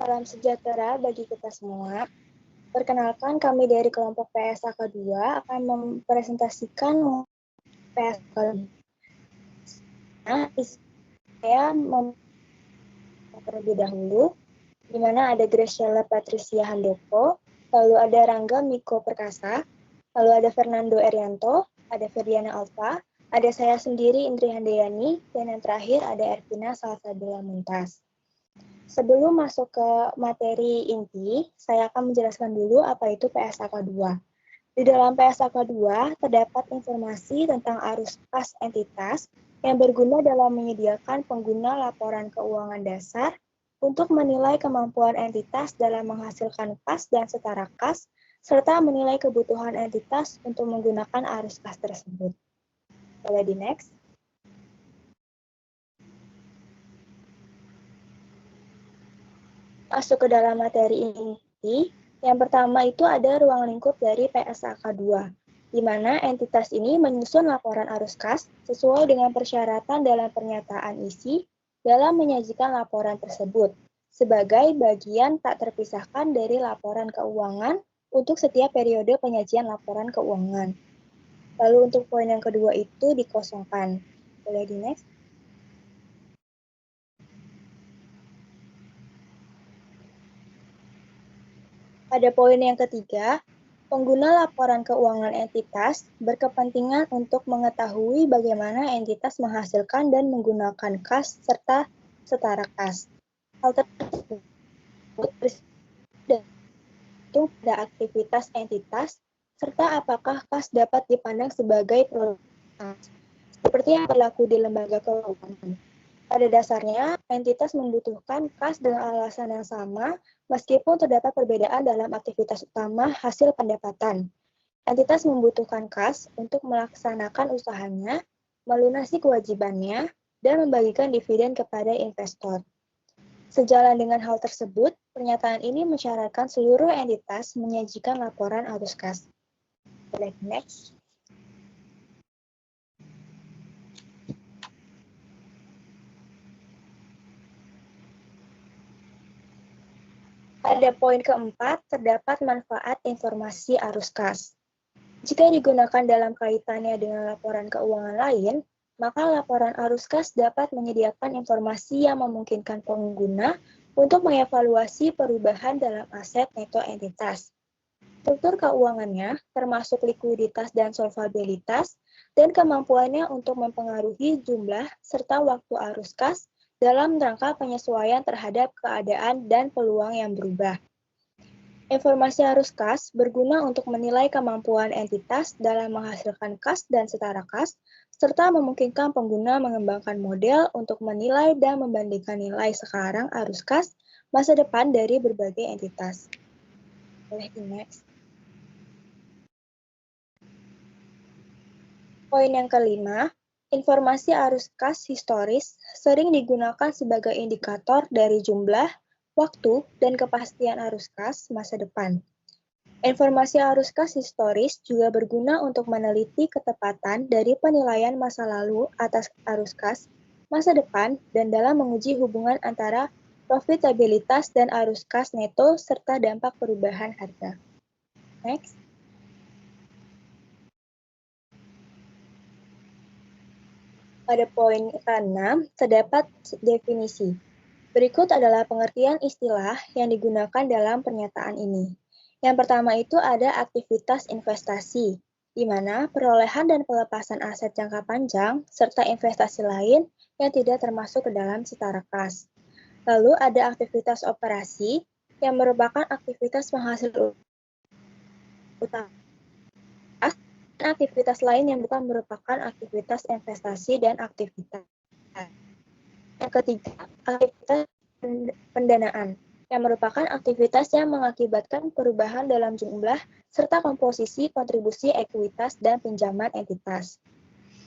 Salam sejahtera bagi kita semua. Perkenalkan, kami dari kelompok PSAK 2 akan mempresentasikan PSAK 2. Saya terlebih dahulu, di mana ada Graciela Patricia Handoko, lalu ada Rangga Miko Perkasa, lalu ada Fernando Erianto, ada Ferdiana Alfa, ada saya sendiri Indri Handayani, dan yang terakhir ada Ervina Salsabila Muntas. Sebelum masuk ke materi inti, saya akan menjelaskan dulu apa itu PSAK 2. Di dalam PSAK 2 terdapat informasi tentang arus kas entitas yang berguna dalam menyediakan pengguna laporan keuangan dasar untuk menilai kemampuan entitas dalam menghasilkan kas dan setara kas, serta menilai kebutuhan entitas untuk menggunakan arus kas tersebut. Boleh di next. Masuk ke dalam materi inti, yang pertama itu ada ruang lingkup dari PSAK 2, di mana entitas ini menyusun laporan arus kas sesuai dengan persyaratan dalam pernyataan isi dalam menyajikan laporan tersebut, sebagai bagian tak terpisahkan dari laporan keuangan untuk setiap periode penyajian laporan keuangan. Lalu untuk poin yang kedua itu dikosongkan. Boleh di next? Pada poin yang ketiga, pengguna laporan keuangan entitas berkepentingan untuk mengetahui bagaimana entitas menghasilkan dan menggunakan kas serta setara kas. Hal tersebut bergantung pada aktivitas entitas serta apakah kas dapat dipandang sebagai produk seperti yang berlaku di lembaga keuangan. Pada dasarnya, entitas membutuhkan kas dengan alasan yang sama, meskipun terdapat perbedaan dalam aktivitas utama hasil pendapatan. Entitas membutuhkan kas untuk melaksanakan usahanya, melunasi kewajibannya, dan membagikan dividen kepada investor. Sejalan dengan hal tersebut, pernyataan ini mensyaratkan seluruh entitas menyajikan laporan arus kas. Boleh next. Pada poin keempat, terdapat manfaat informasi arus kas. Jika digunakan dalam kaitannya dengan laporan keuangan lain, maka laporan arus kas dapat menyediakan informasi yang memungkinkan pengguna untuk mengevaluasi perubahan dalam aset neto entitas. Struktur keuangannya, termasuk likuiditas dan solvabilitas, dan kemampuannya untuk mempengaruhi jumlah serta waktu arus kas dalam rangka penyesuaian terhadap keadaan dan peluang yang berubah. Informasi arus kas berguna untuk menilai kemampuan entitas dalam menghasilkan kas dan setara kas, serta memungkinkan pengguna mengembangkan model untuk menilai dan membandingkan nilai sekarang arus kas masa depan dari berbagai entitas. Boleh di next. Poin yang kelima, informasi arus kas historis sering digunakan sebagai indikator dari jumlah, waktu, dan kepastian arus kas masa depan. Informasi arus kas historis juga berguna untuk meneliti ketepatan dari penilaian masa lalu atas arus kas masa depan dan dalam menguji hubungan antara profitabilitas dan arus kas neto serta dampak perubahan harga. Next. Pada poin ke-6, terdapat definisi. Berikut adalah pengertian istilah yang digunakan dalam pernyataan ini. Yang pertama itu ada aktivitas investasi, di mana perolehan dan pelepasan aset jangka panjang, serta investasi lain yang tidak termasuk ke dalam setara kas. Lalu ada aktivitas operasi, yang merupakan aktivitas penghasil utama, dan aktivitas lain yang bukan merupakan aktivitas investasi dan aktivitas. Yang ketiga, aktivitas pendanaan, yang merupakan aktivitas yang mengakibatkan perubahan dalam jumlah serta komposisi kontribusi ekuitas dan pinjaman entitas.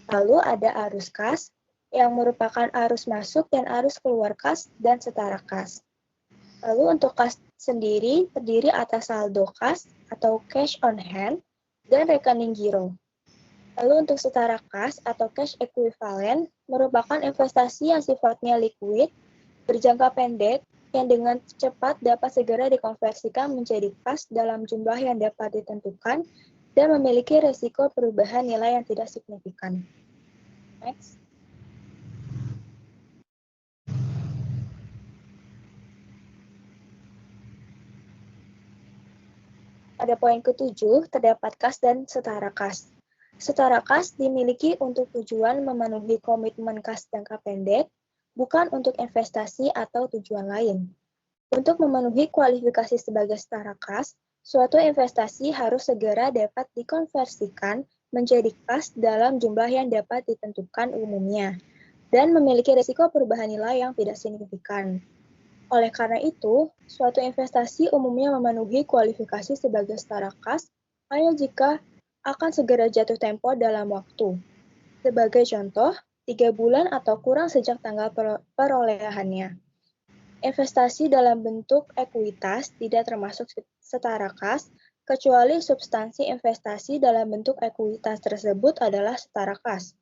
Lalu ada arus kas, yang merupakan arus masuk dan arus keluar kas dan setara kas. Lalu untuk kas sendiri terdiri atas saldo kas atau cash on hand dan rekening giro. Lalu untuk setara kas atau cash equivalent merupakan investasi yang sifatnya liquid, berjangka pendek, yang dengan cepat dapat segera dikonversikan menjadi kas dalam jumlah yang dapat ditentukan dan memiliki risiko perubahan nilai yang tidak signifikan. Next. Pada poin ke-7, terdapat kas dan setara kas. Setara kas dimiliki untuk tujuan memenuhi komitmen kas jangka pendek, bukan untuk investasi atau tujuan lain. Untuk memenuhi kualifikasi sebagai setara kas, suatu investasi harus segera dapat dikonversikan menjadi kas dalam jumlah yang dapat ditentukan umumnya, dan memiliki risiko perubahan nilai yang tidak signifikan. Oleh karena itu, suatu investasi umumnya memenuhi kualifikasi sebagai setara kas hanya jika akan segera jatuh tempo dalam waktu. Sebagai contoh, 3 bulan atau kurang sejak tanggal perolehannya. Investasi dalam bentuk ekuitas tidak termasuk setara kas, kecuali substansi investasi dalam bentuk ekuitas tersebut adalah setara kas.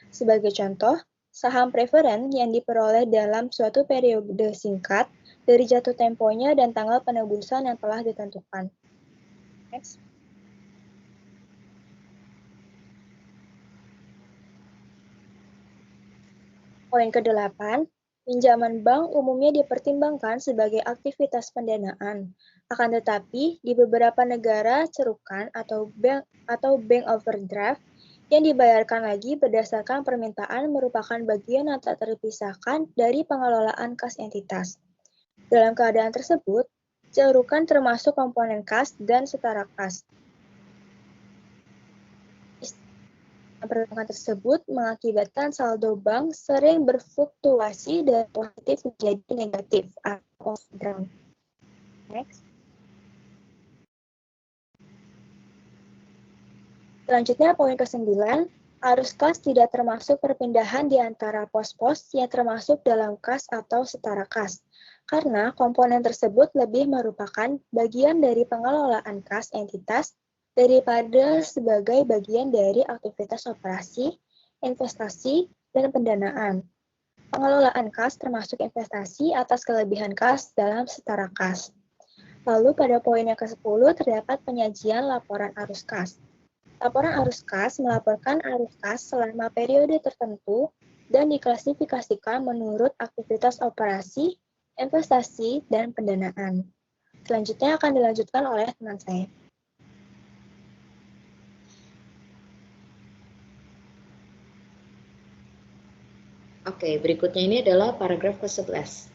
Sebagai contoh, saham preferen yang diperoleh dalam suatu periode singkat dari jatuh temponya dan tanggal penebusan yang telah ditentukan. Next. Poin ke-8, pinjaman bank umumnya dipertimbangkan sebagai aktivitas pendanaan. Akan tetapi, di beberapa negara cerukan atau bank overdraft yang dibayarkan lagi berdasarkan permintaan merupakan bagian yang tak terpisahkan dari pengelolaan kas entitas. Dalam keadaan tersebut, cerukan termasuk komponen kas dan setara kas. Perbankan tersebut mengakibatkan saldo bank sering berfluktuasi dari positif menjadi negatif atau overdraft. Next. Selanjutnya, poin ke-9, arus kas tidak termasuk perpindahan di antara pos-pos yang termasuk dalam kas atau setara kas, karena komponen tersebut lebih merupakan bagian dari pengelolaan kas entitas daripada sebagai bagian dari aktivitas operasi, investasi, dan pendanaan. Pengelolaan kas termasuk investasi atas kelebihan kas dalam setara kas. Lalu pada poin yang ke-10 terdapat penyajian laporan arus kas. Laporan arus kas melaporkan arus kas selama periode tertentu dan diklasifikasikan menurut aktivitas operasi, investasi, dan pendanaan. Selanjutnya akan dilanjutkan oleh teman saya. Oke, berikutnya ini adalah paragraf ke-11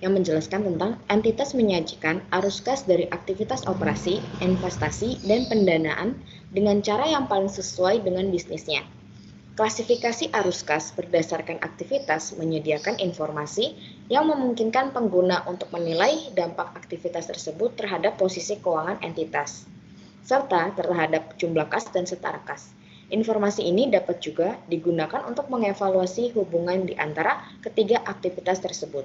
yang menjelaskan tentang entitas menyajikan arus kas dari aktivitas operasi, investasi, dan pendanaan dengan cara yang paling sesuai dengan bisnisnya. Klasifikasi arus kas berdasarkan aktivitas menyediakan informasi yang memungkinkan pengguna untuk menilai dampak aktivitas tersebut terhadap posisi keuangan entitas, serta terhadap jumlah kas dan setara kas. Informasi ini dapat juga digunakan untuk mengevaluasi hubungan di antara ketiga aktivitas tersebut.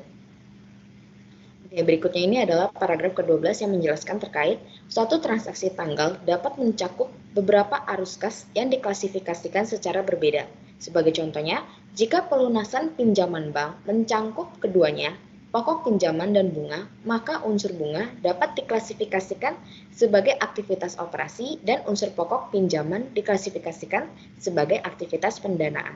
Oke, berikutnya ini adalah paragraf ke-12 yang menjelaskan terkait suatu transaksi tanggal dapat mencakup beberapa arus kas yang diklasifikasikan secara berbeda. Sebagai contohnya, jika pelunasan pinjaman bank mencangkup keduanya, pokok pinjaman dan bunga, maka unsur bunga dapat diklasifikasikan sebagai aktivitas operasi dan unsur pokok pinjaman diklasifikasikan sebagai aktivitas pendanaan.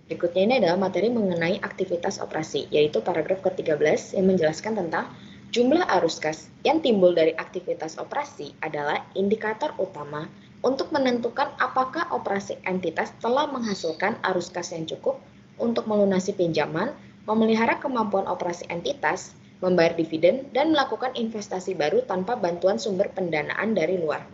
Berikutnya ini adalah materi mengenai aktivitas operasi, yaitu paragraf ke-13 yang menjelaskan tentang jumlah arus kas yang timbul dari aktivitas operasi adalah indikator utama untuk menentukan apakah operasi entitas telah menghasilkan arus kas yang cukup untuk melunasi pinjaman, memelihara kemampuan operasi entitas, membayar dividen, dan melakukan investasi baru tanpa bantuan sumber pendanaan dari luar.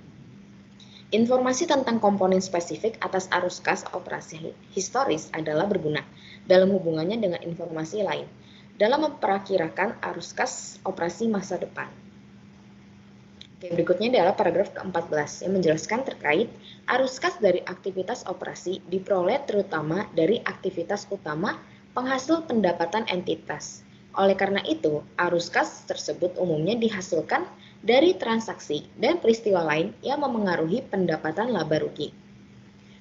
Informasi tentang komponen spesifik atas arus kas operasi historis adalah berguna dalam hubungannya dengan informasi lain dalam memperakirakan arus kas operasi masa depan. Oke, berikutnya adalah paragraf ke-14 yang menjelaskan terkait arus kas dari aktivitas operasi diperoleh terutama dari aktivitas utama penghasil pendapatan entitas. Oleh karena itu, arus kas tersebut umumnya dihasilkan dari transaksi dan peristiwa lain yang memengaruhi pendapatan laba rugi.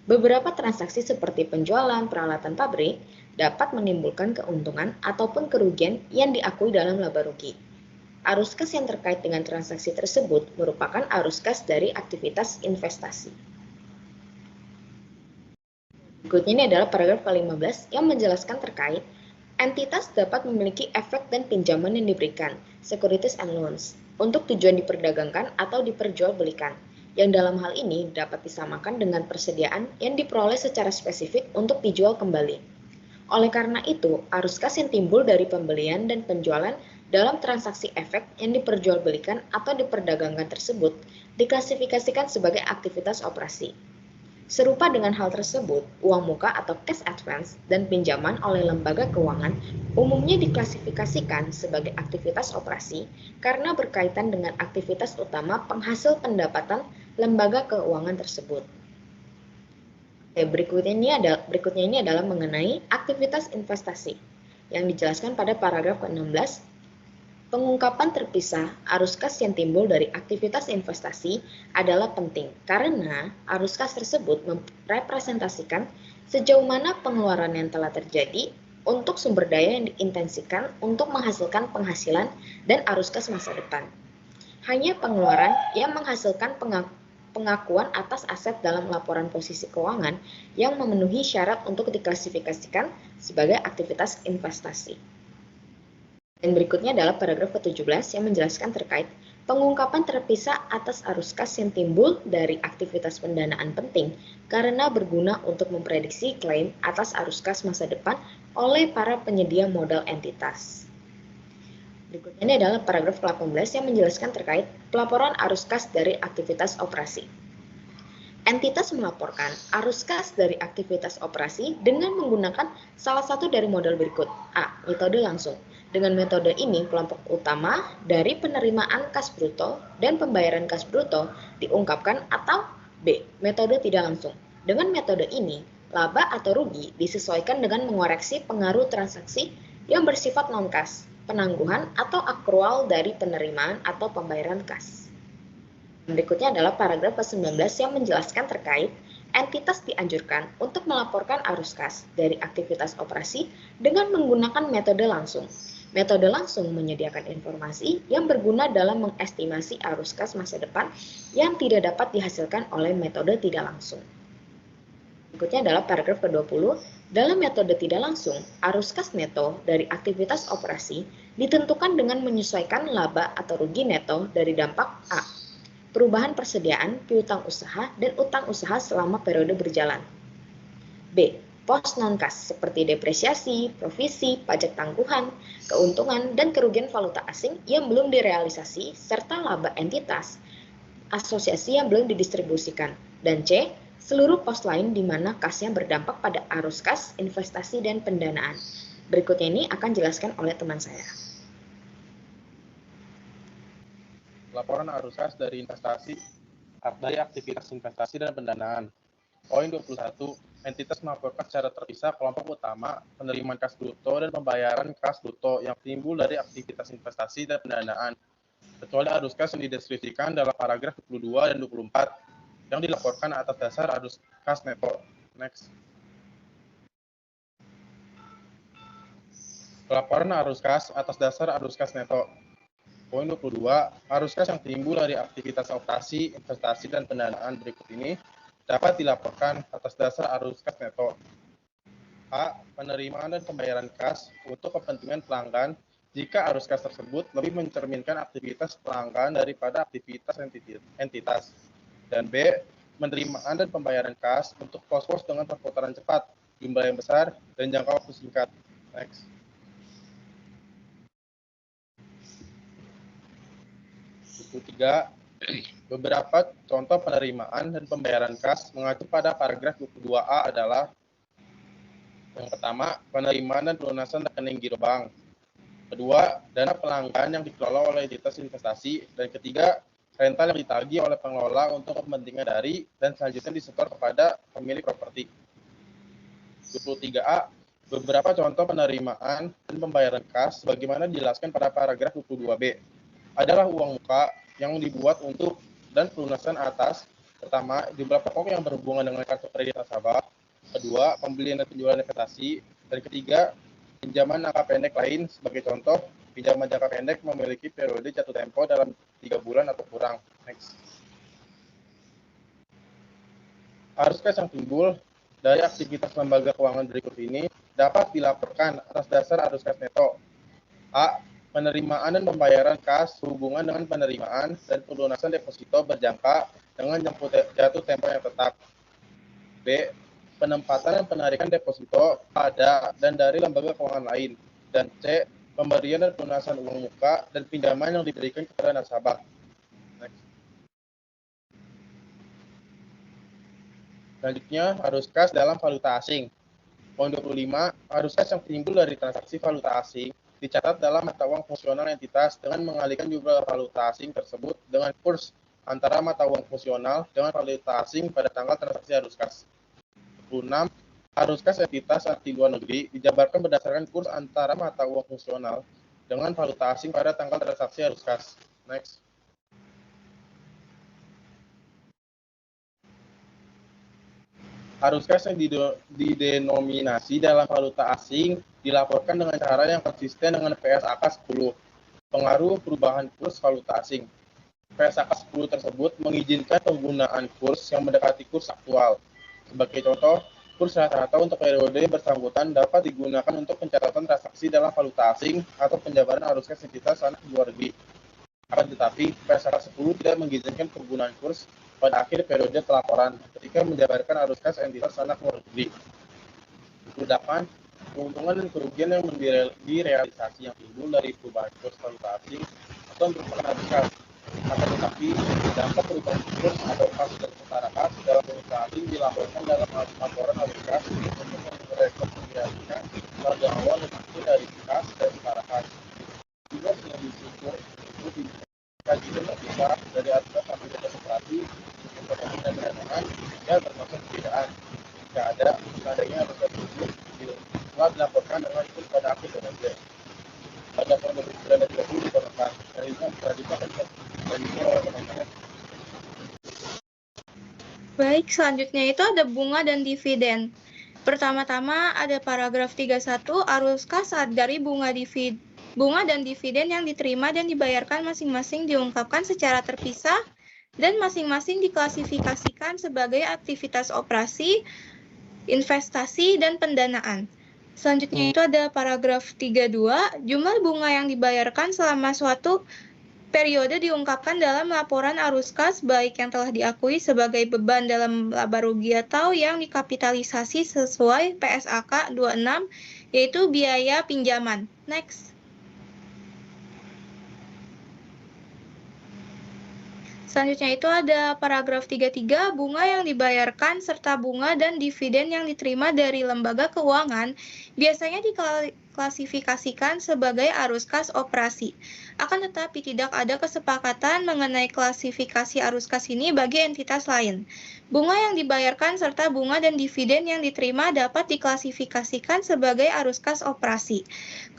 Beberapa transaksi seperti penjualan peralatan pabrik dapat menimbulkan keuntungan ataupun kerugian yang diakui dalam laba rugi. Arus kas yang terkait dengan transaksi tersebut merupakan arus kas dari aktivitas investasi. Berikutnya ini adalah paragraf ke-15 yang menjelaskan terkait entitas dapat memiliki efek dan pinjaman yang diberikan, securities and loans, untuk tujuan diperdagangkan atau diperjualbelikan, yang dalam hal ini dapat disamakan dengan persediaan yang diperoleh secara spesifik untuk dijual kembali. Oleh karena itu, arus kas yang timbul dari pembelian dan penjualan dalam transaksi efek yang diperjualbelikan atau diperdagangkan tersebut diklasifikasikan sebagai aktivitas operasi. Serupa dengan hal tersebut, uang muka atau cash advance dan pinjaman oleh lembaga keuangan umumnya diklasifikasikan sebagai aktivitas operasi karena berkaitan dengan aktivitas utama penghasil pendapatan lembaga keuangan tersebut. Berikutnya ini adalah mengenai aktivitas investasi yang dijelaskan pada paragraf ke-16. Pengungkapan terpisah arus kas yang timbul dari aktivitas investasi adalah penting karena arus kas tersebut merepresentasikan sejauh mana pengeluaran yang telah terjadi untuk sumber daya yang diintensikan untuk menghasilkan penghasilan dan arus kas masa depan. Hanya pengeluaran yang menghasilkan pengakuan atas aset dalam laporan posisi keuangan yang memenuhi syarat untuk diklasifikasikan sebagai aktivitas investasi. Dan berikutnya adalah paragraf ke-17 yang menjelaskan terkait pengungkapan terpisah atas arus kas yang timbul dari aktivitas pendanaan penting karena berguna untuk memprediksi klaim atas arus kas masa depan oleh para penyedia modal entitas. Berikutnya ini adalah paragraf ke-18 yang menjelaskan terkait pelaporan arus kas dari aktivitas operasi. Entitas melaporkan arus kas dari aktivitas operasi dengan menggunakan salah satu dari model berikut. A. Metode langsung. Dengan metode ini, kelompok utama dari penerimaan kas bruto dan pembayaran kas bruto diungkapkan, atau B. Metode tidak langsung. Dengan metode ini, laba atau rugi disesuaikan dengan mengoreksi pengaruh transaksi yang bersifat non-kas, penangguhan atau akrual dari penerimaan atau pembayaran kas. Berikutnya adalah paragraf ke-19 yang menjelaskan terkait entitas dianjurkan untuk melaporkan arus kas dari aktivitas operasi dengan menggunakan metode langsung. Metode langsung menyediakan informasi yang berguna dalam mengestimasi arus kas masa depan yang tidak dapat dihasilkan oleh metode tidak langsung. Berikutnya adalah paragraf ke-20. Dalam metode tidak langsung, arus kas neto dari aktivitas operasi ditentukan dengan menyesuaikan laba atau rugi neto dari dampak A. Perubahan persediaan, piutang usaha, dan utang usaha selama periode berjalan. B. Pos non-kas seperti depresiasi, provisi, pajak tangguhan, keuntungan, dan kerugian valuta asing yang belum direalisasi, serta laba entitas, asosiasi yang belum didistribusikan. Dan C. Seluruh pos lain di mana kasnya berdampak pada arus kas, investasi, dan pendanaan. Berikutnya ini akan dijelaskan oleh teman saya. Laporan arus kas dari aktivitas investasi dan pendanaan. Poin 21, entitas melaporkan secara terpisah kelompok utama, penerimaan kas bruto dan pembayaran kas bruto yang timbul dari aktivitas investasi dan pendanaan, kecuali arus kas yang dideskripsikan dalam paragraf 22 dan 24 yang dilaporkan atas dasar arus kas neto. Next. Laporan arus kas atas dasar arus kas neto. Poin 22, arus kas yang timbul dari aktivitas operasi, investasi, dan pendanaan berikut ini dapat dilaporkan atas dasar arus kas neto. A. Penerimaan dan pembayaran kas untuk kepentingan pelanggan jika arus kas tersebut lebih mencerminkan aktivitas pelanggan daripada aktivitas entitas. Dan B. Penerimaan dan pembayaran kas untuk pos-pos dengan perputaran cepat, jumlah yang besar, dan jangka waktu singkat. Next. Buku 3. Beberapa contoh penerimaan dan pembayaran kas mengacu pada paragraf 22A adalah: yang pertama, penerimaan dan pelunasan rekening giro bank. Kedua, dana pelanggan yang dikelola oleh entitas investasi. Dan ketiga, rental yang ditagih oleh pengelola untuk kepentingan dari dan selanjutnya disetor kepada pemilik properti. 23A, beberapa contoh penerimaan dan pembayaran kas sebagaimana dijelaskan pada paragraf 22B adalah uang muka yang dibuat untuk dan pelunasan atas: pertama, jumlah pokok yang berhubungan dengan kartu kredit nasabah; kedua, pembelian dan penjualan investasi; Dan ketiga, pinjaman jangka pendek lain sebagai contoh, pinjaman jangka pendek memiliki periode jatuh tempo dalam 3 bulan atau kurang. Next. Arus kas yang timbul dari aktivitas lembaga keuangan berikut ini dapat dilaporkan atas dasar arus kas neto. A. Penerimaan dan pembayaran kas sehubungan dengan penerimaan dan pelunasan deposito berjangka dengan jatuh tempo yang tetap. B. Penempatan dan penarikan deposito pada dan dari lembaga keuangan lain. Dan C. Pemberian dan pelunasan uang muka dan pinjaman yang diberikan kepada nasabah. Next. Selanjutnya, arus kas dalam valuta asing. Poin 25, arus kas yang timbul dari transaksi valuta asing dicatat dalam mata uang fungsional entitas dengan mengalihkan jumlah valuta asing tersebut dengan kurs antara mata uang fungsional dengan valuta asing pada tanggal transaksi arus kas. 26, arus kas entitas di luar negeri dijabarkan berdasarkan kurs antara mata uang fungsional dengan valuta asing pada tanggal transaksi arus kas. Next. Arus kas yang didenominasi dalam valuta asing dilaporkan dengan cara yang konsisten dengan PSAK 10. Pengaruh perubahan kurs valuta asing. PSAK 10 tersebut mengizinkan penggunaan kurs yang mendekati kurs aktual. Sebagai contoh, kurs rata-rata untuk periode bersangkutan dapat digunakan untuk pencatatan transaksi dalam valuta asing atau penjabaran arus kas entitas anak luar negeri. Akan tetapi, PSAK 10 tidak mengizinkan penggunaan kurs pada akhir periode pelaporan ketika menjabarkan arus kas entitas anak luar negeri. 28. Keuntungan dan kerugian yang direalisasi yang timbul dari perubahan kurs valuta asing atau merupakan arus kas. Akan tetapi, dampak perubahan kurs atau kas dan setara kas dalam valuta asing dilaporkan dalam laporan arus kas untuk merekomendasikan pada awal dan akhir dari kas dan setara kas. Juga sudah disyukur itu dikaji dan terpisah dari arus kas aktivitas operasi, informasi dan pendanaan, ya termasuk perbedaan. Jika ada, adanya arus kas tersebut telah dilaporkan dengan kurs pada akhir periode. Pada tahun 2020 diperlukan dan itu telah dipakai dan itu teman-teman. Baik, selanjutnya itu ada bunga dan dividen. Pertama-tama ada paragraf 31, arus kas dari bunga dan dividen yang diterima dan dibayarkan masing-masing diungkapkan secara terpisah dan masing-masing diklasifikasikan sebagai aktivitas operasi, investasi, dan pendanaan. Selanjutnya itu ada paragraf 32, jumlah bunga yang dibayarkan selama suatu periode diungkapkan dalam laporan arus kas baik yang telah diakui sebagai beban dalam laba rugi atau yang dikapitalisasi sesuai PSAK 26, yaitu biaya pinjaman. Next. Selanjutnya itu ada paragraf 33, bunga yang dibayarkan serta bunga dan dividen yang diterima dari lembaga keuangan biasanya diklasifikasikan sebagai arus kas operasi. Akan tetapi tidak ada kesepakatan mengenai klasifikasi arus kas ini bagi entitas lain. Bunga yang dibayarkan serta bunga dan dividen yang diterima dapat diklasifikasikan sebagai arus kas operasi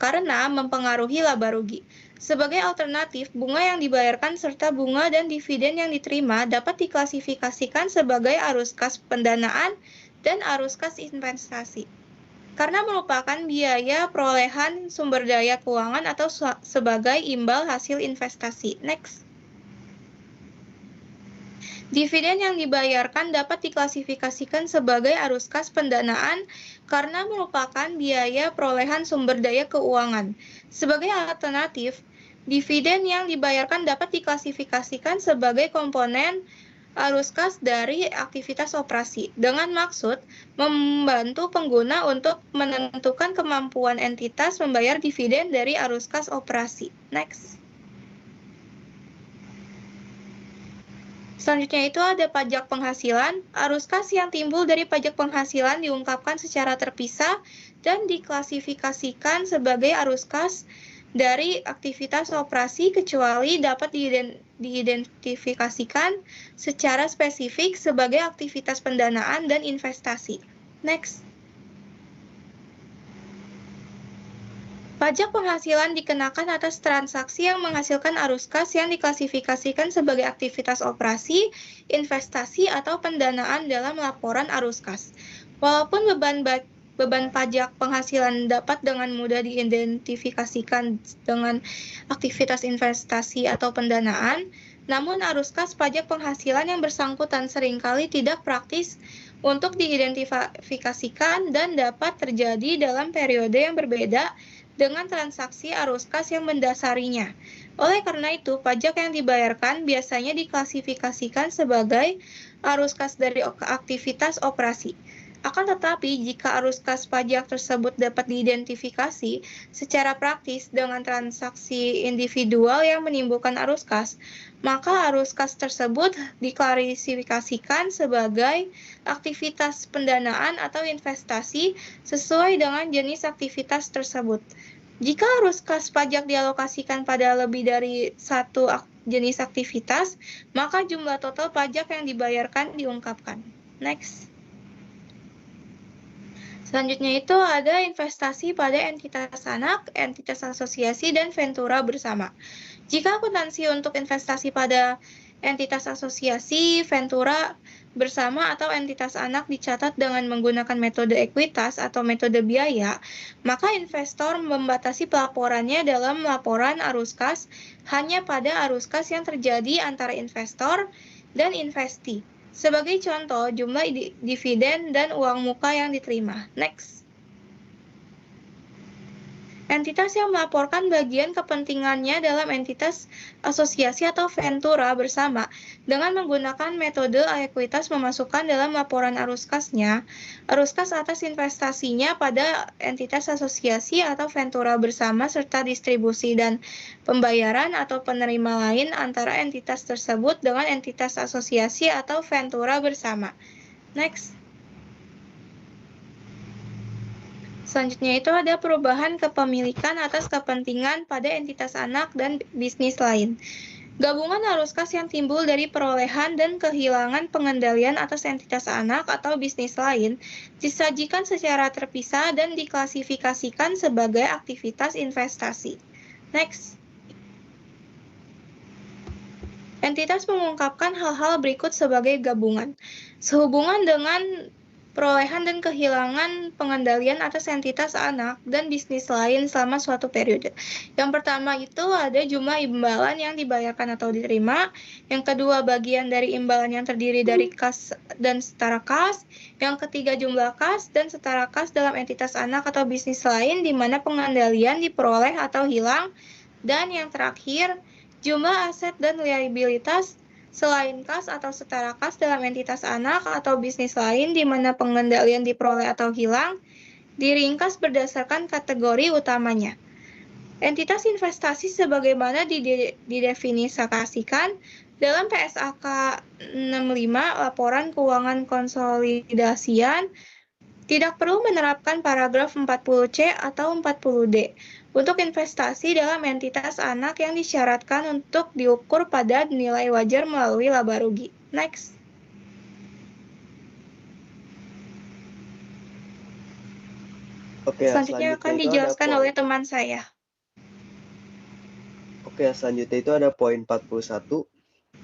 karena mempengaruhi laba rugi. Sebagai alternatif, bunga yang dibayarkan serta bunga dan dividen yang diterima dapat diklasifikasikan sebagai arus kas pendanaan dan arus kas investasi, karena merupakan biaya perolehan sumber daya keuangan atau sebagai imbal hasil investasi. Next. Dividen yang dibayarkan dapat diklasifikasikan sebagai arus kas pendanaan karena merupakan biaya perolehan sumber daya keuangan. Sebagai alternatif, dividen yang dibayarkan dapat diklasifikasikan sebagai komponen arus kas dari aktivitas operasi, dengan maksud membantu pengguna untuk menentukan kemampuan entitas membayar dividen dari arus kas operasi. Next. Selanjutnya itu ada pajak penghasilan. Arus kas yang timbul dari pajak penghasilan diungkapkan secara terpisah dan diklasifikasikan sebagai arus kas dari aktivitas operasi kecuali dapat diidentifikasikan secara spesifik sebagai aktivitas pendanaan dan investasi. Next. Pajak penghasilan dikenakan atas transaksi yang menghasilkan arus kas yang diklasifikasikan sebagai aktivitas operasi, investasi, atau pendanaan dalam laporan arus kas. Walaupun beban beban pajak penghasilan dapat dengan mudah diidentifikasikan dengan aktivitas investasi atau pendanaan, namun arus kas pajak penghasilan yang bersangkutan seringkali tidak praktis untuk diidentifikasikan dan dapat terjadi dalam periode yang berbeda dengan transaksi arus kas yang mendasarinya. Oleh karena itu, pajak yang dibayarkan biasanya diklasifikasikan sebagai arus kas dari aktivitas operasi. Akan tetapi, jika arus kas pajak tersebut dapat diidentifikasi secara praktis dengan transaksi individual yang menimbulkan arus kas, maka arus kas tersebut diklasifikasikan sebagai aktivitas pendanaan atau investasi sesuai dengan jenis aktivitas tersebut. Jika arus kas pajak dialokasikan pada lebih dari satu jenis aktivitas, maka jumlah total pajak yang dibayarkan diungkapkan. Next. Selanjutnya itu ada investasi pada entitas anak, entitas asosiasi, dan ventura bersama. Jika akuntansi untuk investasi pada entitas asosiasi, ventura bersama, atau entitas anak dicatat dengan menggunakan metode ekuitas atau metode biaya, maka investor membatasi pelaporannya dalam laporan arus kas hanya pada arus kas yang terjadi antara investor dan investi. Sebagai contoh, jumlah dividen dan uang muka yang diterima. Next. Entitas yang melaporkan bagian kepentingannya dalam entitas asosiasi atau ventura bersama dengan menggunakan metode ekuitas memasukkan dalam laporan arus kasnya arus kas atas investasinya pada entitas asosiasi atau ventura bersama serta distribusi dan pembayaran atau penerima lain antara entitas tersebut dengan entitas asosiasi atau ventura bersama. Next. Selanjutnya itu ada perubahan kepemilikan atas kepentingan pada entitas anak dan bisnis lain. Gabungan arus kas yang timbul dari perolehan dan kehilangan pengendalian atas entitas anak atau bisnis lain disajikan secara terpisah dan diklasifikasikan sebagai aktivitas investasi. Next. Entitas mengungkapkan hal-hal berikut sebagai gabungan. Sehubungan dengan perolehan dan kehilangan pengendalian atas entitas anak dan bisnis lain selama suatu periode. Yang pertama itu ada jumlah imbalan yang dibayarkan atau diterima. Yang kedua, bagian dari imbalan yang terdiri dari kas dan setara kas. Yang ketiga, jumlah kas dan setara kas dalam entitas anak atau bisnis lain di mana pengendalian diperoleh atau hilang. Dan yang terakhir, jumlah aset dan liabilitas selain kas atau setara kas dalam entitas anak atau bisnis lain di mana pengendalian diperoleh atau hilang, diringkas berdasarkan kategori utamanya. Entitas investasi sebagaimana didefinisikan dalam PSAK 65 Laporan Keuangan Konsolidasian tidak perlu menerapkan paragraf 40C atau 40D untuk investasi dalam entitas anak yang disyaratkan untuk diukur pada nilai wajar melalui laba rugi. Next. Oke, selanjutnya akan dijelaskan oleh teman saya. Oke, selanjutnya itu ada poin 41,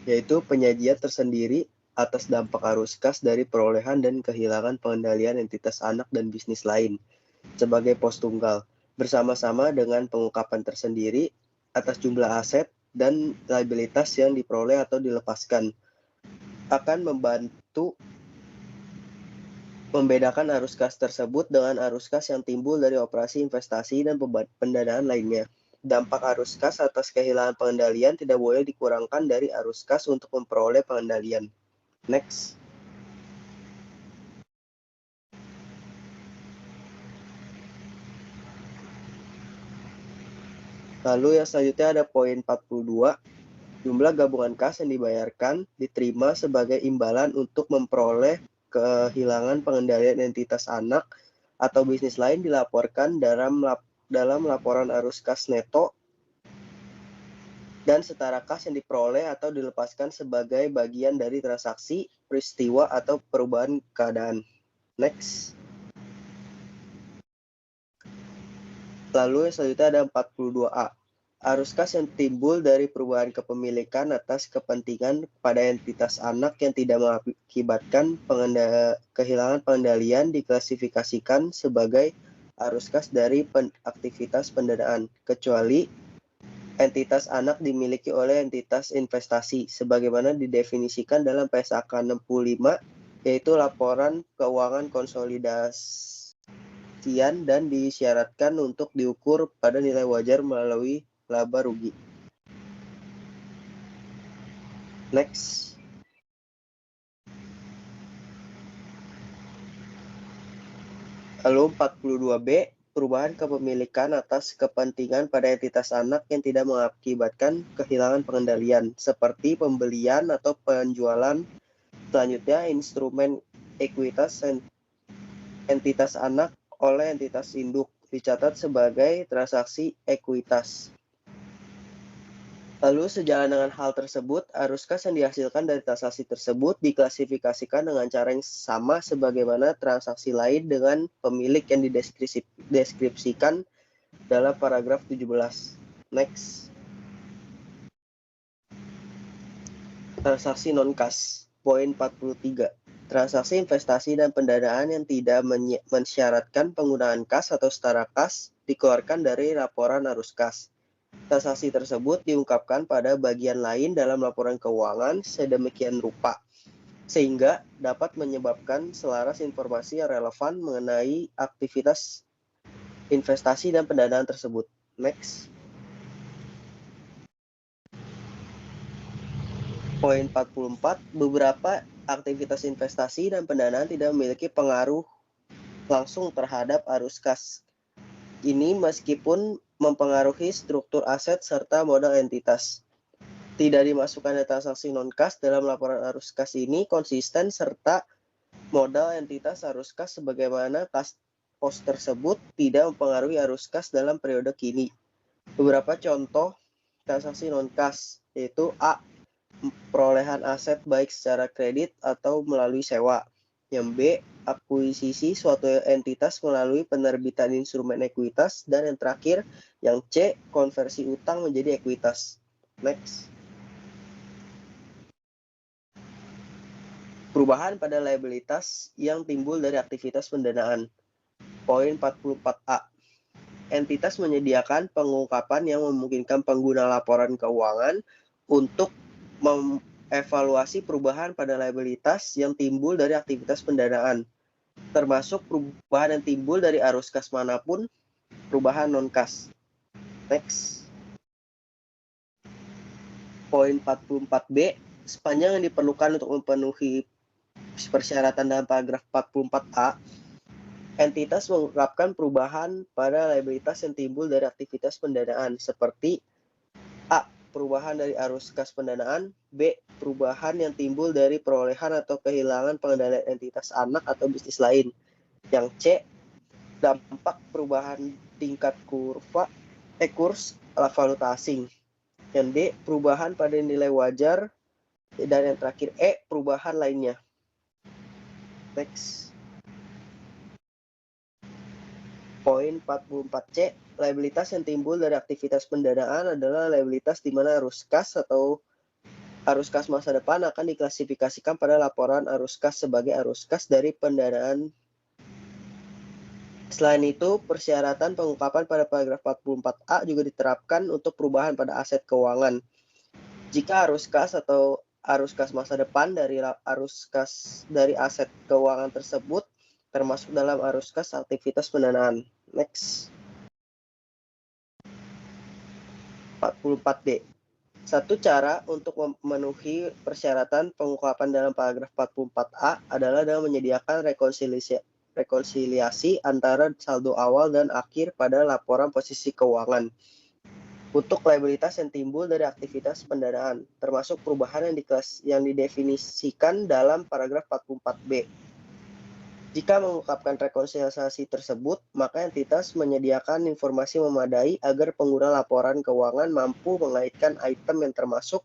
yaitu penyajian tersendiri atas dampak arus kas dari perolehan dan kehilangan pengendalian entitas anak dan bisnis lain sebagai pos tunggal, bersama-sama dengan pengungkapan tersendiri atas jumlah aset dan liabilitas yang diperoleh atau dilepaskan, akan membantu membedakan arus kas tersebut dengan arus kas yang timbul dari operasi investasi dan pendanaan lainnya. Dampak arus kas atas kehilangan pengendalian tidak boleh dikurangkan dari arus kas untuk memperoleh pengendalian. Next. Lalu yang selanjutnya ada poin 42. Jumlah gabungan kas yang dibayarkan diterima sebagai imbalan untuk memperoleh kehilangan pengendalian entitas anak atau bisnis lain dilaporkan dalam laporan arus kas neto dan setara kas yang diperoleh atau dilepaskan sebagai bagian dari transaksi, peristiwa, atau perubahan keadaan. Next. Lalu selanjutnya ada 42A. arus kas yang timbul dari perubahan kepemilikan atas kepentingan pada entitas anak yang tidak mengakibatkan kehilangan pengendalian diklasifikasikan sebagai arus kas dari aktivitas pendanaan, kecuali entitas anak dimiliki oleh entitas investasi, sebagaimana didefinisikan dalam PSAK 65, yaitu laporan keuangan konsolidasian dan disyaratkan untuk diukur pada nilai wajar melalui laba rugi. Next. Lalu 42B, perubahan kepemilikan atas kepentingan pada entitas anak yang tidak mengakibatkan kehilangan pengendalian, seperti pembelian atau penjualan. Selanjutnya, instrumen ekuitas entitas anak oleh entitas induk dicatat sebagai transaksi ekuitas. Lalu sejalan dengan hal tersebut, arus kas yang dihasilkan dari transaksi tersebut diklasifikasikan dengan cara yang sama sebagaimana transaksi lain dengan pemilik yang dideskripsikan dalam paragraf 17. Next. Transaksi non-kas. Poin 43. Transaksi investasi dan pendanaan yang tidak mensyaratkan penggunaan kas atau setara kas dikeluarkan dari laporan arus kas. Transaksi tersebut diungkapkan pada bagian lain dalam laporan keuangan sedemikian rupa, sehingga dapat menyebabkan selaras informasi yang relevan mengenai aktivitas investasi dan pendanaan tersebut. Next. Poin 44, beberapa aktivitas investasi dan pendanaan tidak memiliki pengaruh langsung terhadap arus kas. Ini meskipun mempengaruhi struktur aset serta modal entitas. Tidak dimasukkan transaksi non-kas dalam laporan arus kas ini konsisten serta modal entitas arus kas sebagaimana pos tersebut tidak mempengaruhi arus kas dalam periode kini. Beberapa contoh transaksi non-kas yaitu A. Perolehan aset baik secara kredit atau melalui sewa. Yang B. Akuisisi suatu entitas melalui penerbitan instrumen ekuitas. Dan yang terakhir, yang C. Konversi utang menjadi ekuitas. Next. Perubahan pada liabilitas yang timbul dari aktivitas pendanaan. Poin 44A. Entitas menyediakan pengungkapan yang memungkinkan pengguna laporan keuangan untuk mengevaluasi perubahan pada liabilitas yang timbul dari aktivitas pendanaan, termasuk perubahan yang timbul dari arus kas manapun, perubahan non-kas. Next. Poin 44B, sepanjang yang diperlukan untuk memenuhi persyaratan dalam paragraf 44A, entitas mengungkapkan perubahan pada liabilitas yang timbul dari aktivitas pendanaan, seperti A. Perubahan dari arus kas pendanaan. B. Perubahan yang timbul dari perolehan atau kehilangan pengendalian entitas anak atau bisnis lain. Yang C. Dampak perubahan tingkat kurs valuta asing. Yang D. Perubahan pada nilai wajar. Dan yang terakhir E. Perubahan lainnya. Next. Poin 44C, liabilitas yang timbul dari aktivitas pendanaan adalah liabilitas di mana arus kas atau arus kas masa depan akan diklasifikasikan pada laporan arus kas sebagai arus kas dari pendanaan. Selain itu, persyaratan pengungkapan pada paragraf 44A juga diterapkan untuk perubahan pada aset keuangan. Jika arus kas atau arus kas masa depan dari arus kas dari aset keuangan tersebut termasuk dalam arus kas aktivitas pendanaan. Next. 44D. Satu cara untuk memenuhi persyaratan pengungkapan dalam paragraf 44A adalah dengan menyediakan rekonsiliasi antara saldo awal dan akhir pada laporan posisi keuangan untuk liabilitas yang timbul dari aktivitas pendanaan, termasuk perubahan yang didefinisikan dalam paragraf 44B. Jika mengungkapkan rekonsiliasi tersebut, maka entitas menyediakan informasi memadai agar pengguna laporan keuangan mampu mengaitkan item yang termasuk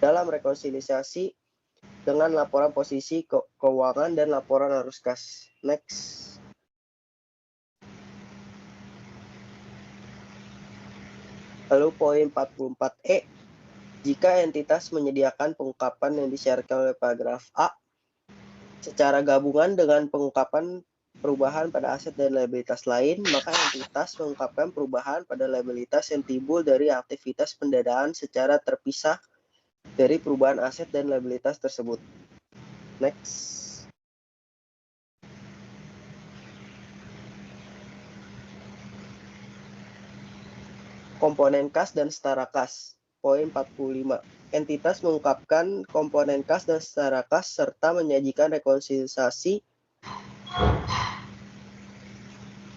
dalam rekonsiliasi dengan laporan posisi keuangan dan laporan arus kas. Next. Lalu poin 44E, jika entitas menyediakan pengungkapan yang disyaratkan oleh paragraf A secara gabungan dengan pengungkapan perubahan pada aset dan liabilitas lain, maka entitas mengungkapkan perubahan pada liabilitas yang timbul dari aktivitas pendanaan secara terpisah dari perubahan aset dan liabilitas tersebut. Next. Komponen kas dan setara kas. Poin 45. Entitas mengungkapkan komponen kas dan setara kas serta menyajikan rekonsiliasi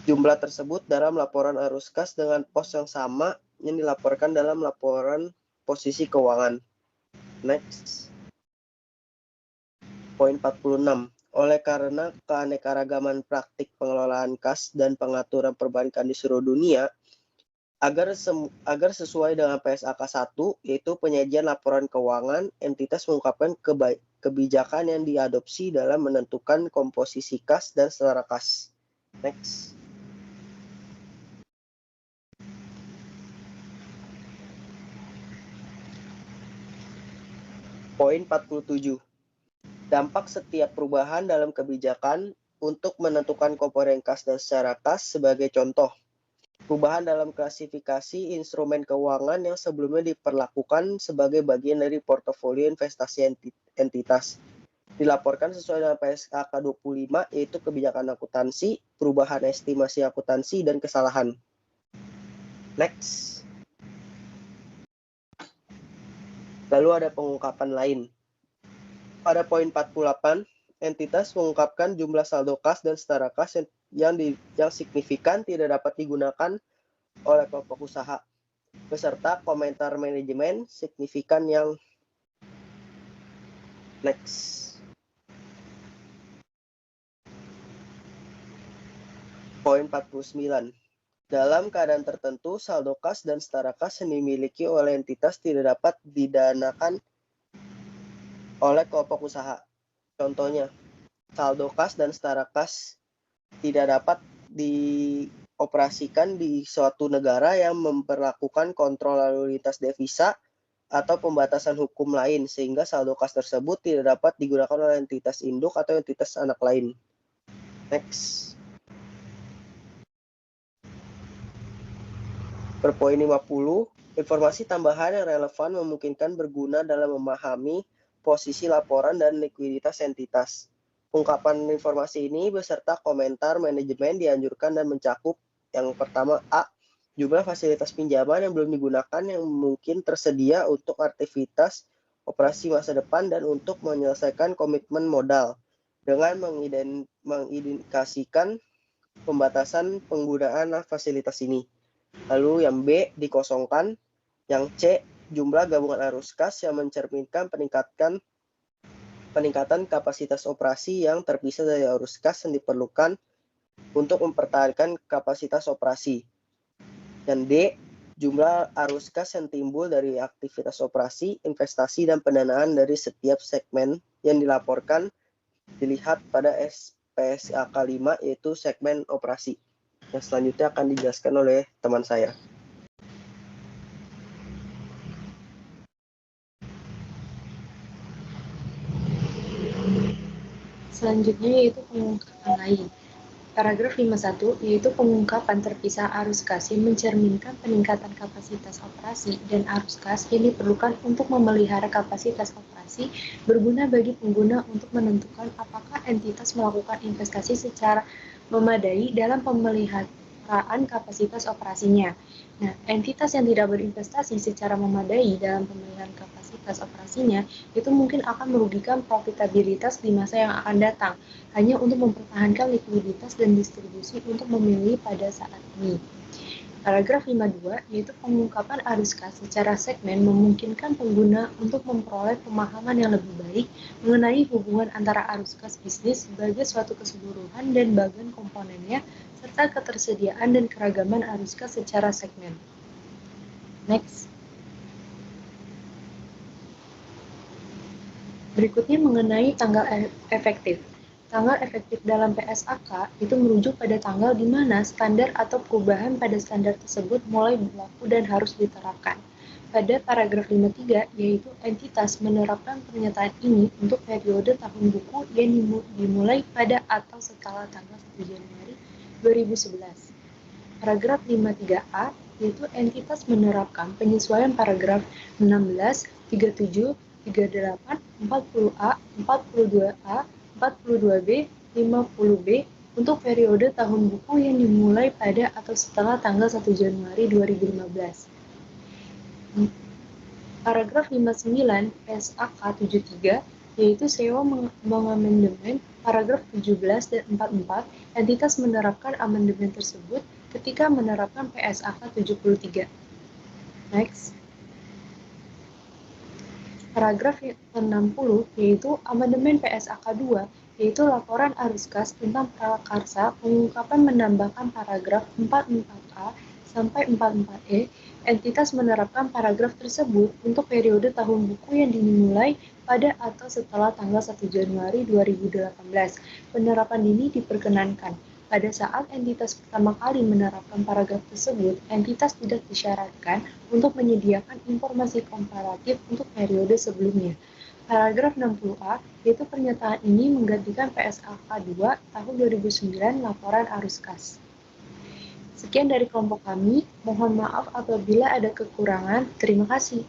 jumlah tersebut dalam laporan arus kas dengan pos yang sama yang dilaporkan dalam laporan posisi keuangan. Next. Poin 46. Oleh karena keanekaragaman praktik pengelolaan kas dan pengaturan perbankan di seluruh dunia, agar sesuai dengan PSAK 1, yaitu penyajian laporan keuangan, entitas mengungkapkan kebijakan yang diadopsi dalam menentukan komposisi kas dan setara kas. Next. Poin 47. Dampak setiap perubahan dalam kebijakan untuk menentukan komponen kas dan setara kas sebagai contoh. Perubahan dalam klasifikasi instrumen keuangan yang sebelumnya diperlakukan sebagai bagian dari portofolio investasi entitas. Dilaporkan sesuai dengan PSAK 25, yaitu kebijakan akuntansi, perubahan estimasi akuntansi, dan kesalahan. Next. Lalu ada pengungkapan lain. Pada poin 48, entitas mengungkapkan jumlah saldo kas dan setara kas yang signifikan tidak dapat digunakan oleh kelompok usaha, beserta komentar manajemen signifikan yang next. Poin 49. Dalam keadaan tertentu, saldo kas dan setara kas yang dimiliki oleh entitas tidak dapat didanakan oleh kelompok usaha. Contohnya, saldo kas dan setara kas tidak dapat dioperasikan di suatu negara yang memperlakukan kontrol lalu lintas devisa atau pembatasan hukum lain, sehingga saldo kas tersebut tidak dapat digunakan oleh entitas induk atau entitas anak lain. Next. Per poin 50, informasi tambahan yang relevan memungkinkan berguna dalam memahami posisi laporan dan likuiditas entitas. Ungkapan informasi ini beserta komentar manajemen dianjurkan dan mencakup yang pertama A. Jumlah fasilitas pinjaman yang belum digunakan yang mungkin tersedia untuk aktivitas operasi masa depan dan untuk menyelesaikan komitmen modal dengan mengindikasikan pembatasan penggunaan fasilitas ini. Lalu yang B dikosongkan, yang C jumlah gabungan arus kas yang mencerminkan peningkatan kapasitas operasi yang terpisah dari arus kas yang diperlukan untuk mempertahankan kapasitas operasi. Dan D jumlah arus kas yang timbul dari aktivitas operasi, investasi, dan pendanaan dari setiap segmen yang dilaporkan dilihat pada PSAK 5, yaitu segmen operasi. Yang selanjutnya akan dijelaskan oleh teman saya. Selanjutnya yaitu pengungkapan lain. Paragraf 51 yaitu pengungkapan terpisah arus kas yang mencerminkan peningkatan kapasitas operasi dan arus kas yang diperlukan untuk memelihara kapasitas operasi berguna bagi pengguna untuk menentukan apakah entitas melakukan investasi secara memadai dalam pemeliharaan kapasitas operasinya. Nah, entitas yang tidak berinvestasi secara memadai dalam pemeliharaan kapasitas operasinya itu mungkin akan merugikan profitabilitas di masa yang akan datang, hanya untuk mempertahankan likuiditas dan distribusi untuk memilih pada saat ini. Paragraf 52 yaitu pengungkapan arus kas secara segmen memungkinkan pengguna untuk memperoleh pemahaman yang lebih baik mengenai hubungan antara arus kas bisnis sebagai suatu keseluruhan dan bagian komponennya serta ketersediaan dan keragaman arus kas secara segmen. Next. Berikutnya mengenai tanggal efektif. Tanggal efektif dalam PSAK itu merujuk pada tanggal di mana standar atau perubahan pada standar tersebut mulai berlaku dan harus diterapkan. Pada paragraf 53, yaitu entitas menerapkan pernyataan ini untuk periode tahun buku yang dimulai pada atau setelah tanggal 1 Januari 2011. Paragraf 53A, yaitu entitas menerapkan penyesuaian paragraf 16, 37, 38, 40A, 42A, 42B, 50B untuk periode tahun buku yang dimulai pada atau setelah tanggal 1 Januari 2015. Paragraf 59 PSAK 73 yaitu sewa mengamandemen paragraf 17 dan 44, entitas menerapkan amandemen tersebut ketika menerapkan PSAK 73. Next. Paragraf 60 yaitu amandemen PSAK 2 yaitu laporan arus kas tentang prakarsa pengungkapan menambahkan paragraf 44A sampai 44E. Entitas menerapkan paragraf tersebut untuk periode tahun buku yang dimulai pada atau setelah tanggal 1 Januari 2018. Penerapan ini diperkenankan. Pada saat entitas pertama kali menerapkan paragraf tersebut, entitas tidak disyaratkan untuk menyediakan informasi komparatif untuk periode sebelumnya. Paragraf 60A, yaitu pernyataan ini menggantikan PSAK 2 tahun 2009 laporan arus kas. Sekian dari kelompok kami, mohon maaf apabila ada kekurangan. Terima kasih.